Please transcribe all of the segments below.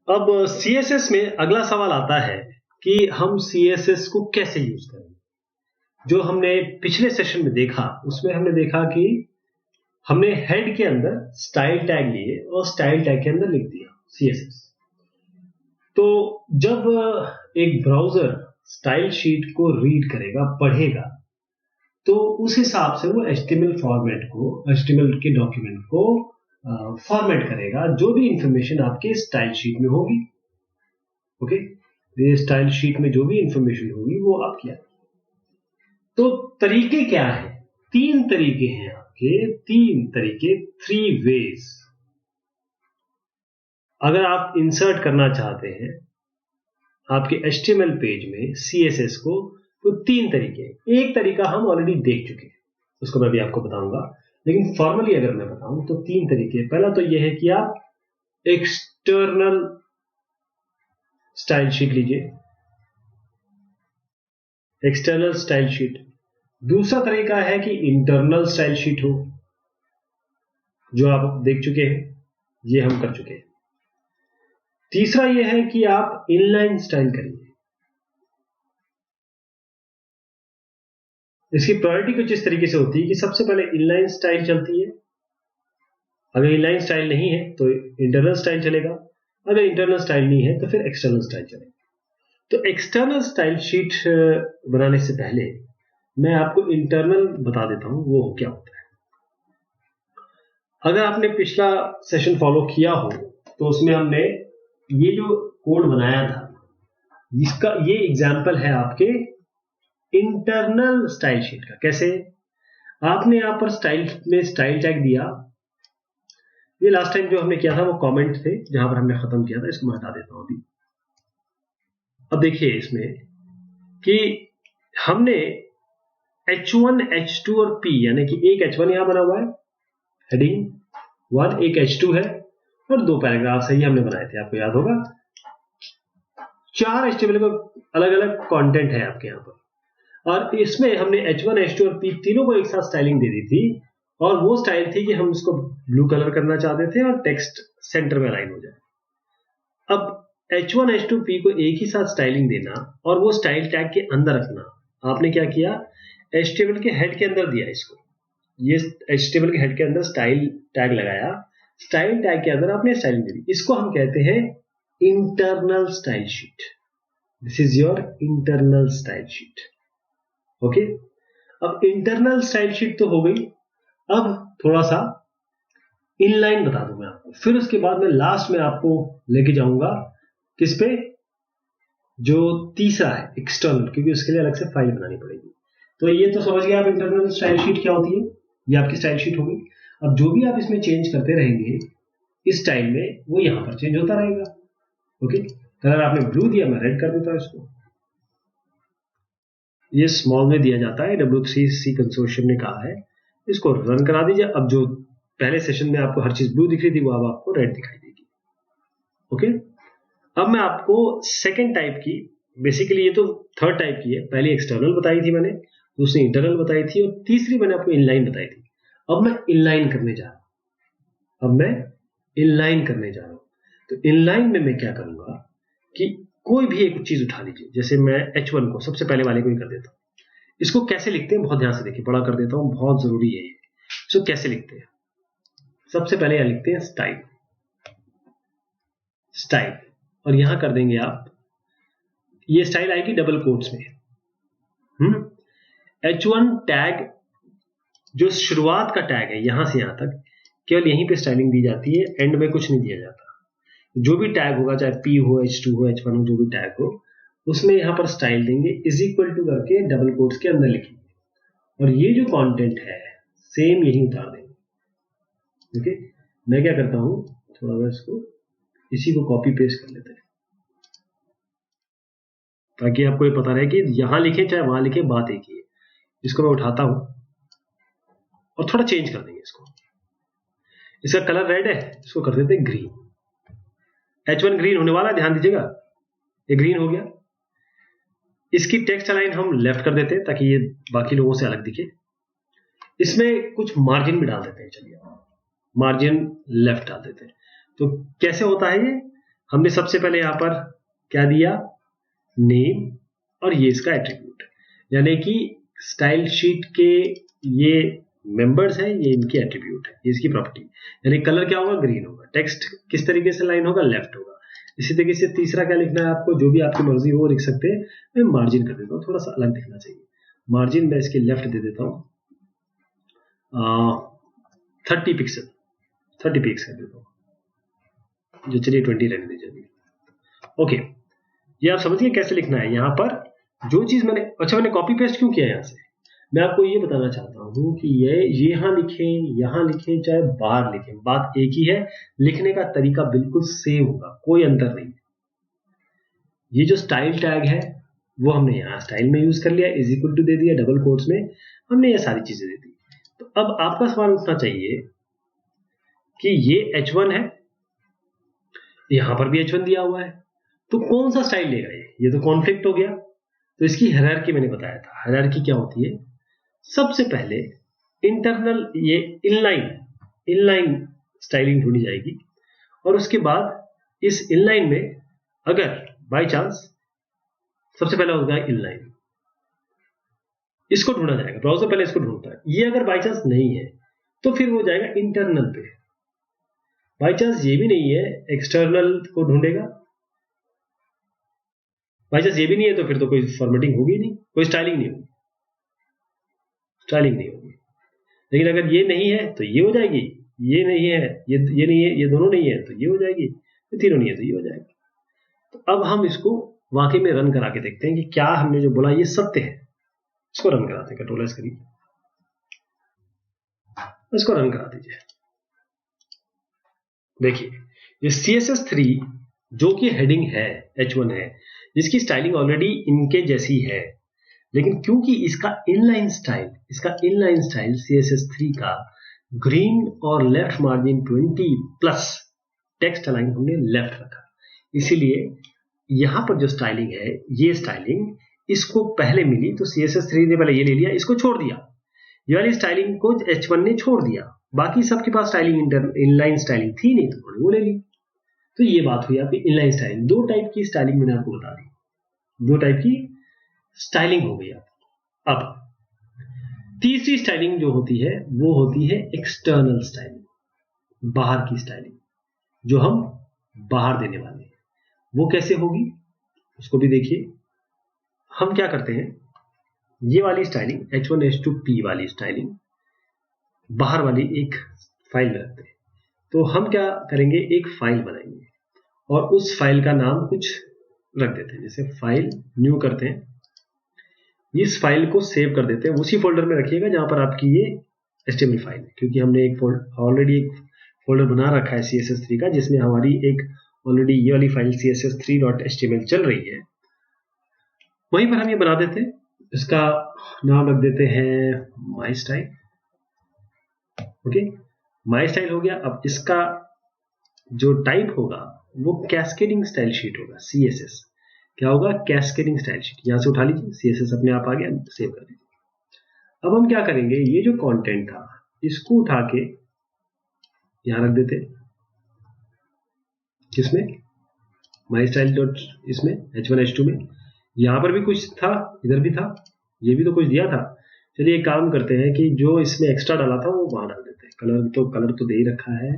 अब CSS में अगला सवाल आता है कि हम CSS को कैसे यूज करेंगे। जो हमने पिछले सेशन में देखा उसमें हमने देखा कि हमने हेड के अंदर स्टाइल टैग लिए और स्टाइल टैग के अंदर लिख दिया CSS। तो जब एक ब्राउजर स्टाइल शीट को रीड करेगा, पढ़ेगा, तो उस हिसाब से वो HTML फॉर्मेट को, HTML के डॉक्यूमेंट को फॉर्मेट करेगा जो भी इंफॉर्मेशन आपके स्टाइल शीट में होगी। ओके, ये स्टाइल शीट में जो भी इंफॉर्मेशन होगी वो आपकी आएगी। तो तरीके क्या है? 3 तरीके हैं आपके, 3 तरीके, 3 वेज। अगर आप इंसर्ट करना चाहते हैं आपके HTML पेज में CSS को, तो 3 तरीके हैं। एक तरीका हम ऑलरेडी देख चुके हैं, उसको मैं भी आपको बताऊंगा, लेकिन फॉर्मली अगर मैं बताऊं तो 3 तरीके। पहला तो यह है कि आप एक्सटर्नल स्टाइल शीट लीजिए, एक्सटर्नल स्टाइल शीट। दूसरा तरीका है कि इंटरनल स्टाइल शीट हो, जो आप देख चुके हैं, ये हम कर चुके हैं। तीसरा यह है कि आप इनलाइन स्टाइल करिए। इसकी प्रायोरिटी कुछ इस तरीके से होती है कि सबसे पहले इनलाइन स्टाइल चलती है। अगर इनलाइन स्टाइल नहीं है तो इंटरनल स्टाइल चलेगा, अगर इंटरनल स्टाइल नहीं है तो फिर एक्सटर्नल स्टाइल चलेगा। तो एक्सटर्नल स्टाइल शीट बनाने से पहले मैं आपको इंटरनल बता देता हूं वो क्या होता है। अगर आपने पिछला सेशन फॉलो किया हो तो उसमें हमने ये जो कोड बनाया था, इसका ये एग्जाम्पल है आपके इंटरनल स्टाइल शीट का। कैसे? आपने यहां पर स्टाइल में स्टाइल टैग दिया। ये लास्ट टाइम जो हमने किया था वो कमेंट थे जहां पर हमने खत्म किया था, इसको मैं हटा देता हूं अभी। अब देखिए इसमें कि हमने H1, H2 और P, यानी कि एक H1 यहां बना हुआ है, हेडिंग 1, एक H2 है और 2 पैराग्राफ्स है, ये हमने बनाए थे, आपको याद होगा। 4 HTML का अलग अलग कंटेंट है आपके यहां पर, और इसमें हमने H1, H2 और P तीनों को एक साथ स्टाइलिंग दे दी थी, और वो स्टाइल थी कि हम इसको ब्लू कलर करना चाहते थे और टेक्स्ट सेंटर में अलाइन हो जाए। अब H1, H2, P को एक ही साथ स्टाइलिंग देना और वो स्टाइल टैग के अंदर रखना, आपने क्या किया? HTML के हेड के अंदर दिया इसको। ये HTML के हेड के अंदर स्टाइल टैग लगाया, स्टाइल टैग के अंदर आपने स्टाइलिंग दी। इसको हम कहते हैं internal style sheet. This is your internal style sheet. Okay, अब इंटरनल स्टाइल शीट तो हो गई। अब थोड़ा सा इनलाइन बता दूं मैं आपको, फिर उसके बाद मैं लास्ट में आपको लेके जाऊंगा किस पे? जो तीसरा है एक्सटर्नल, क्योंकि उसके लिए अलग से फाइल बनानी पड़ेगी। तो ये तो समझ गए आप इंटरनल स्टाइल शीट क्या होती है, ये आपकी स्टाइल शीट होगी। अब जो भी आप इसमें चेंज करते रहेंगे इस स्टाइल में, वो यहां पर चेंज होता रहेगा। ओके, कलर आपने ब्लू दिया, मैं रेड कर देता हूं इसको। ये स्मॉल में दिया जाता है, W3C कंसोर्शियम ने कहा है। इसको रन करा दीजिए। अब जो पहले सेशन में आपको हर चीज ब्लू दिख रही थी वो अब आपको रेड दिखाई देगी। ओके, अब मैं आपको सेकेंड टाइप की, बेसिकली ये तो थर्ड टाइप की है, पहली एक्सटर्नल बताई थी मैंने, दूसरी इंटरनल बताई थी और तीसरी मैंने आपको इनलाइन बताई थी। अब मैं इनलाइन करने जा रहा हूं, अब मैं इनलाइन करने जा रहा हूं। तो इनलाइन में मैं क्या करूंगा कि कोई भी एक चीज उठा लीजिए, जैसे मैं H1 को सबसे पहले वाले को ही कर देता हूं। इसको कैसे लिखते हैं बहुत ध्यान से देखिए, बड़ा कर देता हूं, बहुत जरूरी है। इसको कैसे लिखते हैं? सबसे पहले यहां लिखते हैं स्टाइल, स्टाइल, और यहां कर देंगे आप, ये स्टाइल आएगी डबल कोट्स में। H1 टैग जो शुरुआत का टैग है यहां से यहां तक केवल यहीं पे स्टाइलिंग दी जाती है, एंड में कुछ नहीं दिया जाता। जो भी टैग होगा, चाहे P हो, H2 हो, H1 हो, जो भी टैग हो, उसमें यहां पर स्टाइल देंगे, इज इक्वल टू करके डबल कोट्स के अंदर लिखेंगे, और ये जो कंटेंट है सेम यही उतार देंगे। ओके, मैं क्या करता हूं, थोड़ा सा इसको, इसी को कॉपी पेस्ट कर लेते हैं ताकि आपको ये पता रहे कि यहां लिखे चाहे वहां लिखे, बात एक ही है। इसको मैं उठाता हूं और थोड़ा चेंज कर देंगे इसको। इसका कलर रेड है, इसको कर देते हैं ग्रीन। H1 ग्रीन होने वाला है, ध्यान दीजिएगा, ये ग्रीन हो गया। इसकी टेक्स्ट लाइन हम लेफ्ट कर देते हैं ताकि ये बाकी लोगों से अलग दिखे। इसमें कुछ मार्जिन भी डाल देते हैं, चलिए मार्जिन लेफ्ट डाल देते हैं। तो कैसे होता है ये? हमने सबसे पहले यहां पर क्या दिया, नेम, और ये इसका एट्रीब्यूट, यानी कि स्टाइल शीट के ये मेंबर्स हैं, ये इनके एट्रीब्यूट है, ये इसकी प्रॉपर्टी। यानी कलर क्या होगा, ग्रीन होगा। टेक्स्ट किस तरीके से लाइन होगा, लेफ्ट होगा। इसी तरीके से तीसरा क्या लिखना है आपको, जो भी आपकी मर्जी हो लिख सकते हैं। मैं मार्जिन कर देता हूँ, थोड़ा सा अलग दिखना चाहिए। मार्जिन मैं इसके लेफ्ट दे देता हूँ 30 पिक्सल, 30 पिक्स कर देता हूँ, जो चलिए 20 रहने दीजिए। ओके, ये आप समझिए कैसे लिखना है। यहाँ पर जो चीज मैंने कॉपी पेस्ट क्यों किया यहाँ से, मैं आपको ये बताना चाहता हूँ कि ये यहाँ लिखें चाहे बाहर लिखें, बात एक ही है, लिखने का तरीका बिल्कुल सेम होगा, कोई अंतर नहीं। ये जो स्टाइल टैग है वो हमने यहाँ स्टाइल में यूज कर लिया, इज इक्वल टू दे दिया, डबल कोट्स में हमने ये सारी चीजें दे दी। तो अब आपका सवाल उठना चाहिए कि ये H1 है, यहां पर भी H1 दिया हुआ है, तो कौन सा स्टाइल लेगा ये तो कॉन्फ्लिक्ट हो गया। तो इसकी हायरार्की मैंने बताया था, हायरार्की क्या होती है, सबसे पहले इंटरनल ये इनलाइन स्टाइलिंग ढूंढी जाएगी, और उसके बाद इस इनलाइन में अगर बाय चांस सबसे पहला होगा इनलाइन, इसको ढूंढा जाएगा, ब्राउजर पहले इसको ढूंढता है। ये अगर बाय चांस नहीं है तो फिर वो जाएगा इंटरनल पे, बाय चांस ये भी नहीं है एक्सटर्नल को ढूंढेगा, बाय चांस ये भी नहीं है तो फिर तो कोई फॉर्मेटिंग होगी नहीं, कोई स्टाइलिंग नहीं होगी, लेकिन अगर ये नहीं है तो ये हो जाएगी, ये नहीं है, ये नहीं है, ये दोनों नहीं है तो ये हो जाएगी, ये तीनों नहीं है तो ये हो जाएगा। तो अब हम इसको वाकई में रन करा के देखते हैं कि क्या हमने जो बोला ये सत्य है। इसको रन कराते हैं, कंट्रोल एस करिए, इसको रन करा दीजिए। देखिए ये CSS3 जो कि हेडिंग है H1 है, जिसकी स्टाइलिंग ऑलरेडी इनके जैसी है, लेकिन क्योंकि इसका इनलाइन स्टाइल CSS3 का ग्रीन और left margin 20 plus text align हमने लेफ्ट रखा, इसीलिए यहां पर जो स्टाइलिंग है, ये स्टाइलिंग इसको पहले मिली तो CSS3 ने पहले ये ले लिया, इसको छोड़ दिया, ये वाली स्टाइलिंग को H1 ने छोड़ दिया, बाकी सबके पास स्टाइलिंग इनलाइन स्टाइलिंग थी नहीं तो वो ले ली। तो ये बात हुई आपकी इनलाइन स्टाइलिंग। दो टाइप की स्टाइलिंग मैंने आपको बता दी, दो टाइप की स्टाइलिंग हो गई आपकी। अब तीसरी स्टाइलिंग जो होती है वो होती है एक्सटर्नल स्टाइलिंग, बाहर की स्टाइलिंग, जो हम बाहर देने वाले हैं। वो कैसे होगी उसको भी देखिए। हम क्या करते हैं, ये वाली स्टाइलिंग H1H2P वाली स्टाइलिंग बाहर वाली एक फाइल में रखते हैं। तो हम क्या करेंगे, एक फाइल बनाएंगे और उस फाइल का नाम कुछ रख देते हैं, जैसे फाइल न्यू करते हैं, इस फाइल को सेव कर देते हैं, उसी फोल्डर में रखिएगा जहां पर आपकी ये HTML फाइल है, क्योंकि हमने ऑलरेडी एक फोल्डर बना रखा है CSS3 का, जिसमें हमारी एक ऑलरेडी ये वाली फाइल CSS3.html चल रही है, वहीं पर हम ये बना देते हैं। इसका नाम रख देते हैं my style. Okay, my style हो गया। अब इसका जो टाइप होगा वो कैस्केडिंग स्टाइल शीट होगा, CSS क्या होगा, कैस्केडिंग स्टाइल शीट। यहां से उठा लीजिए, CSS अपने आप आ गया, सेव कर दीजिए। अब हम क्या करेंगे, ये जो कंटेंट था इसको उठा के यहां रख देते, किसमें, माई स्टाइल डॉट इसमें H1H2 में। यहां पर भी कुछ था, इधर भी था, ये भी तो कुछ दिया था। चलिए एक काम करते हैं कि जो इसमें एक्स्ट्रा डाला था वो वहां डाल देते हैं। कलर तो दे ही रखा है,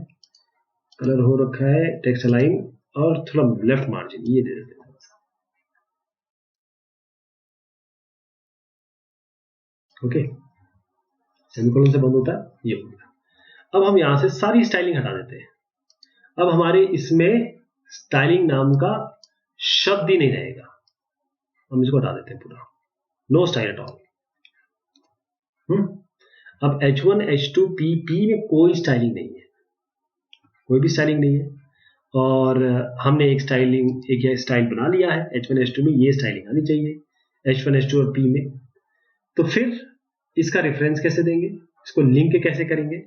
कलर हो रखा है, टेक्स्ट अलाइन और थोड़ा लेफ्ट मार्जिन ये दे देते हैं। ओके, सेमीकोलन से बंद होता है, ये हो गया। अब हम यहां से सारी स्टाइलिंग हटा देते हैं। अब हमारे इसमें स्टाइलिंग नाम का शब्द ही नहीं रहेगा, हम इसको हटा देते हैं पूरा, नो स्टाइल एट ऑल। अब H1H2P में कोई स्टाइलिंग नहीं है, कोई भी स्टाइलिंग नहीं है, और हमने एक स्टाइल बना लिया है H1H2 में, ये स्टाइलिंग आनी चाहिए H1H2 और P में। तो फिर इसका रेफरेंस कैसे देंगे, इसको लिंक कैसे करेंगे,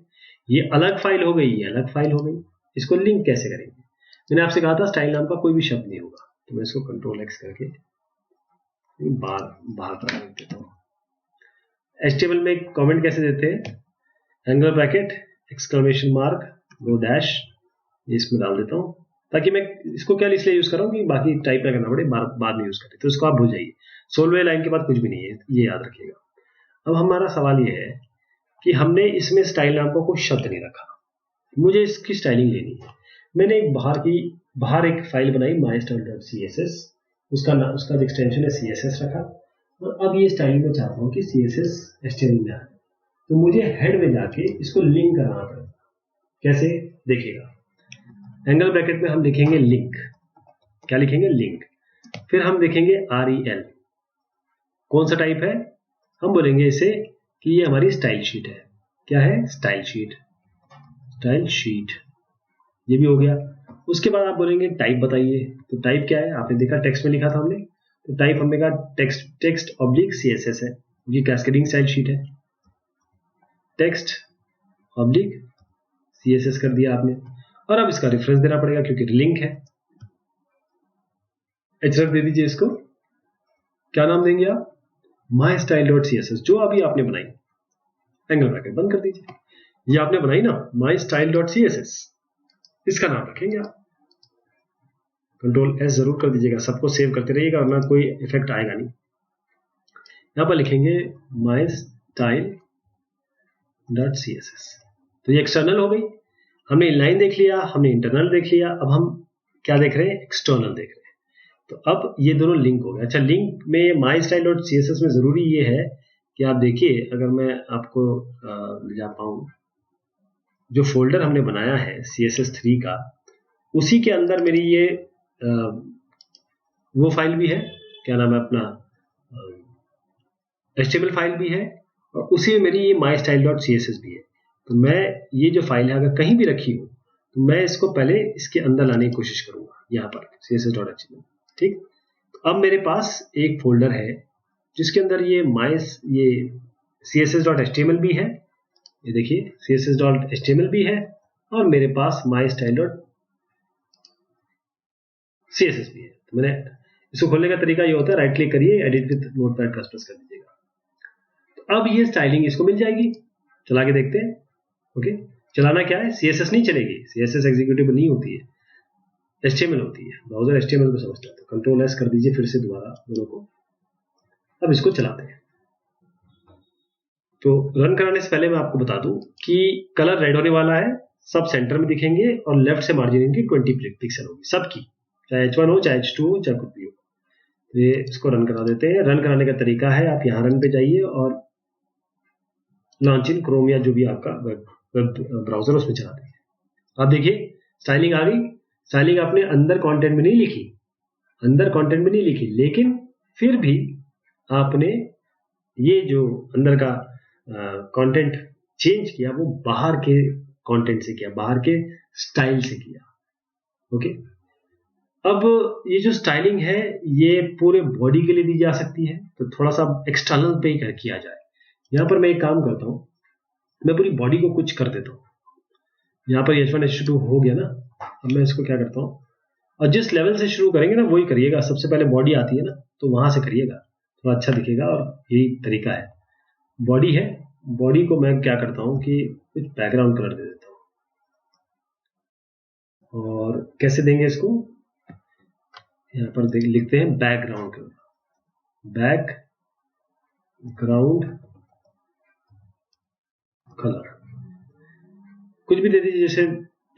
ये अलग फाइल हो गई, ये अलग फाइल हो गई, इसको लिंक कैसे करेंगे। मैंने आपसे कहा था स्टाइल नाम का कोई भी शब्द नहीं होगा, तो मैं इसको कंट्रोल X करके बाहर पर रख देता हूँ। HTML में कमेंट कैसे देते हैं, एंगल ब्रैकेट एक्सक्लेमेशन मार्क दो डैश, इसमें डाल देता हूँ, ताकि मैं इसको क्या इसलिए यूज कर रहा हूँ कि बाकी टाइप ना करना पड़े, बाद में यूज करें, तो इसको आप भूल जाइए। 16वें लाइन के बाद कुछ भी नहीं है, ये याद रखिएगा। अब हमारा सवाल ये है कि हमने इसमें स्टाइल नाम का कोई शब्द नहीं रखा, मुझे इसकी स्टाइलिंग लेनी है। मैंने एक बाहर एक फाइल बनाई mystyle.css, उसका एक्सटेंशन है css रखा, और अब ये स्टाइलिंग में चाहता हूँ कि css HTML में आए, तो मुझे हेड में जाके इसको लिंक कराना पड़ेगा। कैसे देखिएगा, एंगल ब्रैकेट में हम लिखेंगे लिंक, क्या लिखेंगे, लिंक। फिर हम देखेंगे rel, कौन सा टाइप है, हम बोलेंगे इसे कि ये हमारी स्टाइल शीट है। क्या है, स्टाइल शीट, स्टाइल शीट, ये भी हो गया। उसके बाद आप बोलेंगे टाइप बताइए, तो टाइप क्या है, आपने देखा टेक्स्ट में लिखा था हमने, तो टाइप हमने कहा टेक्स्ट ऑब्लिक CSS है, ये कैस्केडिंग स्टाइल शीट है, टेक्स्ट ऑब्लिक CSS कर दिया आपने। और अब इसका रेफरेंस देना पड़ेगा क्योंकि लिंक है, href दे दीजिए इसको, क्या नाम देंगे आप, mystyle.css, जो अभी आपने बनाई, एंगल ब्रैकेट बंद कर दीजिए, ये आपने बनाई ना mystyle.css, इसका नाम रखेंगे आप। Ctrl+S जरूर कर दीजिएगा, सबको सेव करते रहिएगा वरना कोई इफेक्ट आएगा नहीं। यहां पर लिखेंगे mystyle.css, तो ये एक्सटर्नल हो गई। हमने इनलाइन देख लिया, हमने इंटरनल देख लिया, अब हम क्या देख रहे हैं, एक्सटर्नल देख रहे हैं। तो अब ये दोनों लिंक हो गए। अच्छा, लिंक में mystyle.css में जरूरी ये है कि आप देखिए, अगर मैं आपको ले जा पाऊं, जो फोल्डर हमने बनाया है CSS3 का, उसी के अंदर मेरी ये वो फाइल भी है, क्या नाम है अपना, HTML फाइल भी है, और उसी में मेरी ये mystyle.css भी है। तो मैं ये जो फाइल है अगर कहीं भी रखी हो तो मैं इसको पहले इसके अंदर लाने की कोशिश करूंगा, यहाँ पर css.html, ठीक। तो अब मेरे पास एक फोल्डर है जिसके अंदर ये css.html भी है, ये देखिए css.html भी है, और मेरे पास mystyle.css भी है। तो मैंने इसको खोलने का तरीका ये होता है, राइट क्लिक करिए, एडिट विद नोटपैड प्लस कर दीजिएगा। तो अब ये स्टाइलिंग इसको मिल जाएगी, चला के देखते हैं। ओके, चलाना क्या है, CSS नहीं चलेगी, CSS एग्जीक्यूटिव नहीं होती है, HTML होती है, ब्राउजर HTML को समझता है। तो Ctrl+S कर दीजिए फिर से दोबारा दोनों को। अब इसको चलाते हैं। तो रन कराने से पहले मैं आपको बता दूं कि कलर रेड होने वाला है, सब सेंटर में दिखेंगे, और लेफ्ट से मार्जिन इनकी 20 पिक्सल होगी सबकी, चाहे H1 हो चाहे H2 हो चाहे कुछ भी हो। तो ये इसको रन करा देते हैं। रन कराने का तरीका है, आप यहाँ रन पे जाइए और लॉन्च इन क्रोम या जो भी आपका वेब ब्राउजर उसमें चला देंगे। आप देखिए स्टाइलिंग आ गई। स्टाइलिंग आपने अंदर कंटेंट में नहीं लिखी, लेकिन फिर भी आपने ये जो अंदर का कंटेंट चेंज किया वो बाहर के कंटेंट से किया, बाहर के स्टाइल से किया। ओके, अब ये जो स्टाइलिंग है ये पूरे बॉडी के लिए दी जा सकती है, तो थोड़ा सा एक्सटर्नल पे ही किया जाए। यहाँ पर मैं एक काम करता हूँ, मैं पूरी बॉडी को कुछ कर देता हूँ। यहाँ पर H1 H2 हो गया ना, अब मैं इसको क्या करता हूँ, और जिस लेवल से शुरू करेंगे ना वही करिएगा, सबसे पहले बॉडी आती है ना तो वहां से करिएगा, थोड़ा अच्छा दिखेगा, और यही तरीका है। बॉडी है, बॉडी को मैं क्या करता हूँ कि कुछ बैकग्राउंड कलर दे देता हूँ। और कैसे देंगे इसको, यहाँ पर लिखते हैं बैकग्राउंड कलर, बैकग्राउंड कलर कुछ भी दे दीजिए, जैसे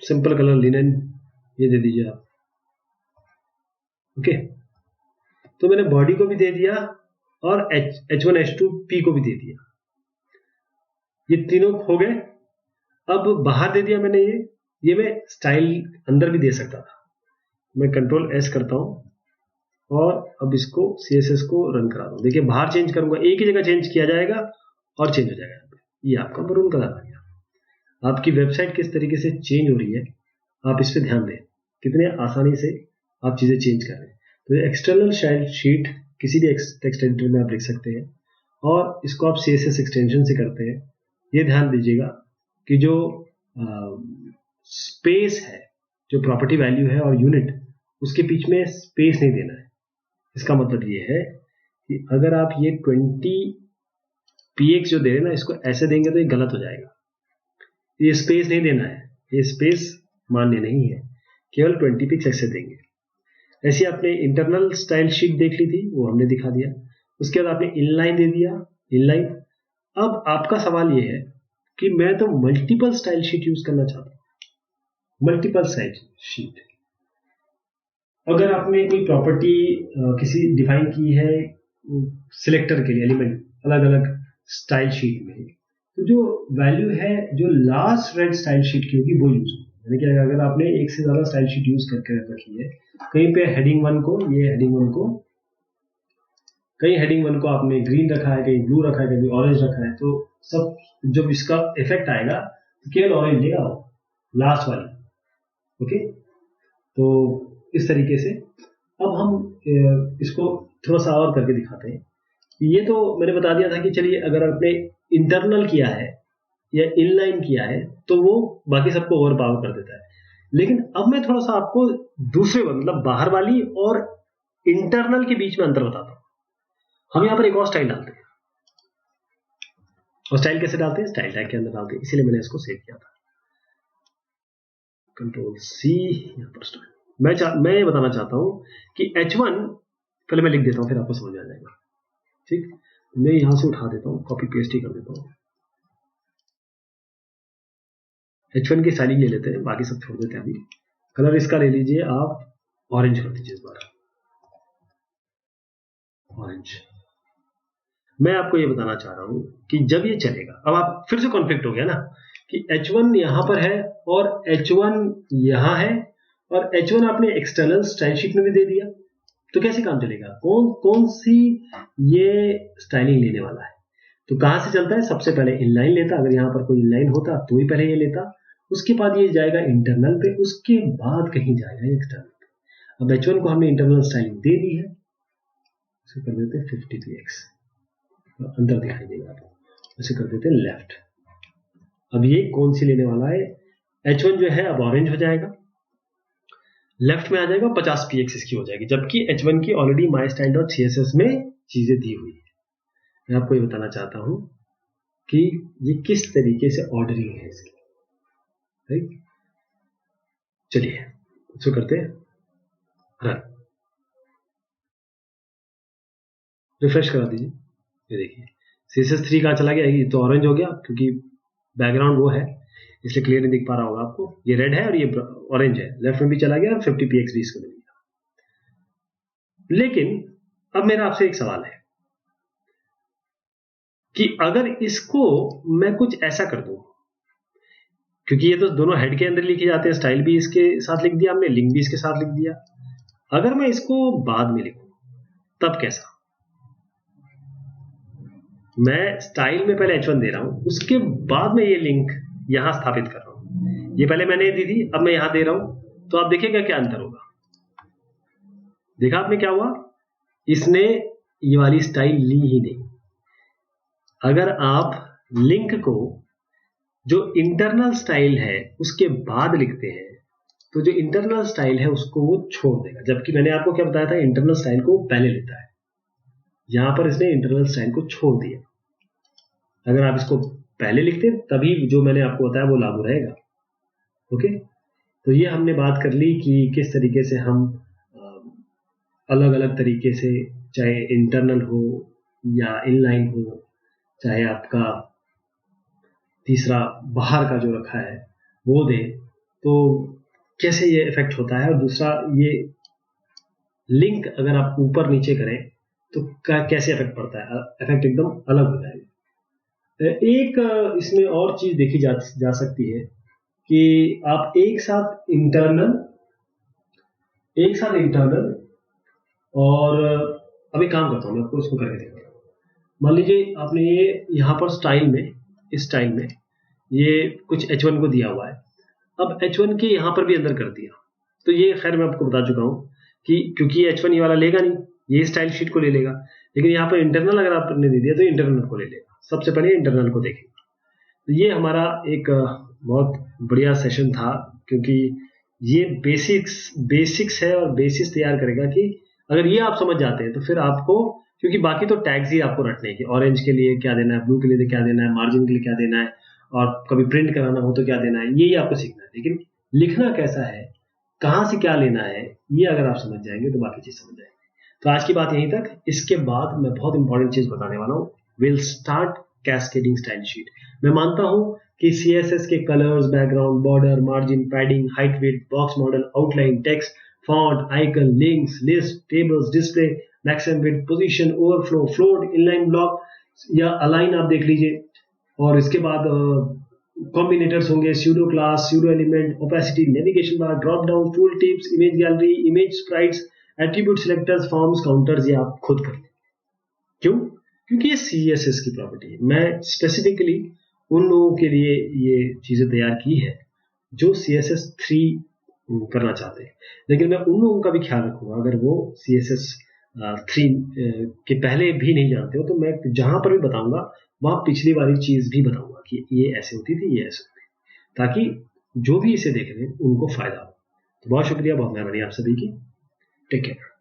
सिंपल कलर लिनन ये दे दीजिए आप। ओके, तो मैंने बॉडी को भी दे दिया और H1 H2 P को भी दे दिया, ये तीनों हो गए। अब बाहर दे दिया मैंने, ये मैं स्टाइल अंदर भी दे सकता था। मैं Ctrl+S करता हूं और अब इसको CSS को रन करा दूं। देखिए बाहर चेंज करूंगा, एक ही जगह चेंज किया जाएगा और चेंज हो जाएगा। ये आपका मरून कलर आ गया। आपकी वेबसाइट किस तरीके से चेंज हो रही है आप इस पर ध्यान दें, कितने आसानी से आप चीजें चेंज कर रहे हैं। तो एक्सटर्नल स्टाइल शीट किसी भी टेक्स्ट एडिटर में आप लिख सकते हैं, और इसको आप CSS एक्सटेंशन से करते हैं। ये ध्यान दीजिएगा कि जो स्पेस है, जो प्रॉपर्टी वैल्यू है और यूनिट, उसके बीच में स्पेस नहीं देना है। इसका मतलब ये है कि अगर आप ये 20px जो दे रहे हैं ना, इसको ऐसे देंगे तो ये गलत हो जाएगा। ये स्पेस नहीं देना है, ये स्पेस मान्य नहीं है। केवल 20 पिक्स ऐसे देंगे। ऐसे आपने इंटरनल स्टाइल शीट देख ली थी, वो हमने दिखा दिया। उसके बाद आपने इनलाइन दे दिया, इनलाइन। अब आपका सवाल ये है कि मैं तो मल्टीपल स्टाइल शीट यूज करना चाहता हूं। मल्टीपल स्टाइल शीट, अगर आपने कोई प्रॉपर्टी किसी डिफाइन की है सिलेक्टर के लिए एलिमेंट अलग अलग स्टाइल शीट में, तो जो वैल्यू है जो लास्ट रेड स्टाइल शीट की होगी वो यूज होगी। यानी कि अगर आपने एक से ज्यादा स्टाइल शीट यूज करके रखी है, कहीं पे हेडिंग वन को, ये हेडिंग वन को, कहीं हेडिंग वन को आपने ग्रीन रखा है, कहीं ब्लू रखा है, कहीं ऑरेंज रखा है, तो सब जब इसका इफेक्ट आएगा तो केवल ऑरेंज देगा वो लास्ट वाली। ओके, तो इस तरीके से अब हम इसको थोड़ा सा और करके दिखाते हैं। ये तो मैंने बता दिया था कि चलिए अगर आपने इंटरनल किया है या इनलाइन किया है तो वो बाकी सबको ओवर पावर कर देता है। लेकिन अब मैं थोड़ा सा आपको दूसरे मतलब बाहर वाली और इंटरनल के बीच में अंतर बताता हूं। हम यहां पर एक और स्टाइल डालते हैं, और स्टाइल कैसे डालते हैं, स्टाइल टैग के अंदर डालते हैं, इसीलिए मैंने इसको सेव किया था। कंट्रोल सी, यहां पर स्टाइल। मैं ये बताना चाहता हूं कि H1 पहले मैं लिख देता हूं, फिर आपको समझ आ जाएगा। ठीक, मैं यहां से उठा देता हूं, कॉपी पेस्ट ही कर देता हूं। H1 की स्टाइलिंग ले लेते हैं, बाकी सब छोड़ देते हैं। अभी कलर इसका ले लीजिए आप, ऑरेंज कर दीजिए इस बार, ऑरेंज। मैं आपको ये बताना चाह रहा हूं कि जब ये चलेगा, अब आप फिर से कॉन्फ्लिक्ट हो गया ना कि H1 यहां पर है और H1 यहां है, और H1 आपने एक्सटर्नल स्टाइल शीट में भी दे दिया, तो कैसे काम चलेगा? कौन सी ये स्टाइलिंग लेने वाला है? तो कहां से चलता है? सबसे पहले इनलाइन लेता, अगर यहां पर कोई इनलाइन होता तो ही पहले ये लेता, उसके बाद ये जाएगा इंटरनल पे, उसके बाद कहीं जाएगा एक्सटर्नल पे। अब H1 को हमने इंटरनल स्टाइलिंग दे दी है, इसे कर देते हैं 50px, अंदर दिखाई देगा आपको, इसे कर देते हैं लेफ्ट। अब ये कौन सी लेने वाला है? H1 जो है अब ऑरेंज हो जाएगा, लेफ्ट में आ जाएगा, 50px इसकी हो जाएगी, जबकि H1 की ऑलरेडी mystyle.css में चीजें दी हुई है। मैं आपको ये बताना चाहता हूं कि ये किस तरीके से ऑर्डरिंग है इसकी। राइट, चलिए इसको करते हैं रन, रिफ्रेश करा दीजिए। ये देखिए CSS3 कहां चला गया? ये तो ऑरेंज हो गया, क्योंकि बैकग्राउंड वो है इसलिए क्लियर नहीं दिख पा रहा होगा आपको। ये रेड है और ये ऑरेंज है, लेफ्ट में भी चला गया और 50px भी इसको मिल गया। लेकिन अब मेरा आपसे एक सवाल है कि अगर इसको मैं कुछ ऐसा कर दूं, क्योंकि ये तो दोनों हेड के अंदर लिखे जाते हैं, स्टाइल भी इसके साथ लिख दिया हमने, लिंक भी इसके साथ लिख दिया, अगर मैं इसको बाद में लिखूं तब कैसा? मैं स्टाइल में पहले H1 दे रहा हूं, उसके बाद में ये लिंक यहां स्थापित कर रहा हूं। ये पहले मैंने दी थी, अब मैं यहां दे रहा हूं, तो आप देखिएगा क्या अंतर होगा। देखा आपने क्या हुआ? इसने ये वाली स्टाइल ली ही नहीं। अगर आप लिंक को जो इंटरनल स्टाइल है उसके बाद लिखते हैं तो जो इंटरनल स्टाइल है उसको वो छोड़ देगा, जबकि मैंने आपको क्या बताया था, इंटरनल स्टाइल को पहले लेता है। यहां पर इसने इंटरनल स्टाइल को छोड़ दिया। अगर आप इसको पहले लिखते तभी जो मैंने आपको बताया वो लागू रहेगा। ओके, तो ये हमने बात कर ली कि किस तरीके से हम अलग अलग तरीके से, चाहे इंटरनल हो या इनलाइन हो, चाहे आपका तीसरा बाहर का जो रखा है वो दे, तो कैसे ये इफेक्ट होता है। और दूसरा, ये लिंक अगर आप ऊपर नीचे करें तो कैसे इफेक्ट पड़ता है, इफेक्ट एकदम अलग हो जाएगा। एक इसमें और चीज देखी जा सकती है कि आप एक साथ इंटरनल और अभी काम करता हूं मैं आपको इसको करके देखता हूं। मान लीजिए आपने ये यहां पर स्टाइल में, इस स्टाइल में ये कुछ H1 को दिया हुआ है, अब H1 के यहां पर भी अंदर कर दिया, तो ये खैर मैं आपको बता चुका हूं कि क्योंकि H1 ये वाला लेगा नहीं, ये स्टाइल शीट को ले लेगा, लेकिन यहाँ पर इंटरनल अगर आपने दे दिया तो इंटरनल को ले लेगा। सबसे पहले इंटरनल को देखेंगे। तो ये हमारा एक बहुत बढ़िया सेशन था, क्योंकि ये बेसिक्स है और बेसिक्स तैयार करेगा कि अगर ये आप समझ जाते हैं तो फिर आपको, क्योंकि बाकी तो टैग्स ही आपको रटने की, ऑरेंज के लिए क्या देना है, ब्लू के लिए क्या देना है, मार्जिन के लिए क्या देना है, और कभी प्रिंट कराना हो तो क्या देना है, यही आपको सीखना है। लेकिन लिखना कैसा है कहाँ से क्या लेना है, ये अगर आप समझ जाएंगे तो बाकी चीज समझ जाएंगे। तो आज की बात यहीं तक। इसके बाद मैं बहुत इंपॉर्टेंट चीज बताने वाला हूँ। Will start cascading style sheet. मैं मानता हूं कि CSS के colours, background, border, margin, padding, height, weight, box model, outline, text, font, icon, links, list, tables, display, maximum width, position, overflow, float, inline block या अलाइन आप देख लीजिए। और इसके बाद कॉम्बिनेटर्स होंगे, pseudo class, pseudo element, opacity, navigation bar, drop down, tool tips, image gallery, image sprites, attribute selectors, forms, counters, ये आप खुद कर लें। क्यों? क्योंकि ये CSS की प्रॉपर्टी है। मैं स्पेसिफिकली उन लोगों के लिए ये चीजें तैयार की है जो CSS 3 करना चाहते हैं, लेकिन मैं उन लोगों का भी ख्याल रखूंगा अगर वो CSS 3 के पहले भी नहीं जानते हो, तो मैं जहां पर भी बताऊंगा वहां पिछली वाली चीज भी बताऊंगा कि ये ऐसे होती थी, ये ऐसे होती थी, ताकि जो भी इसे देख रहे हैं उनको फायदा हो। तो बहुत शुक्रिया, बहुत मेहरबानी आप सभी की। Take care.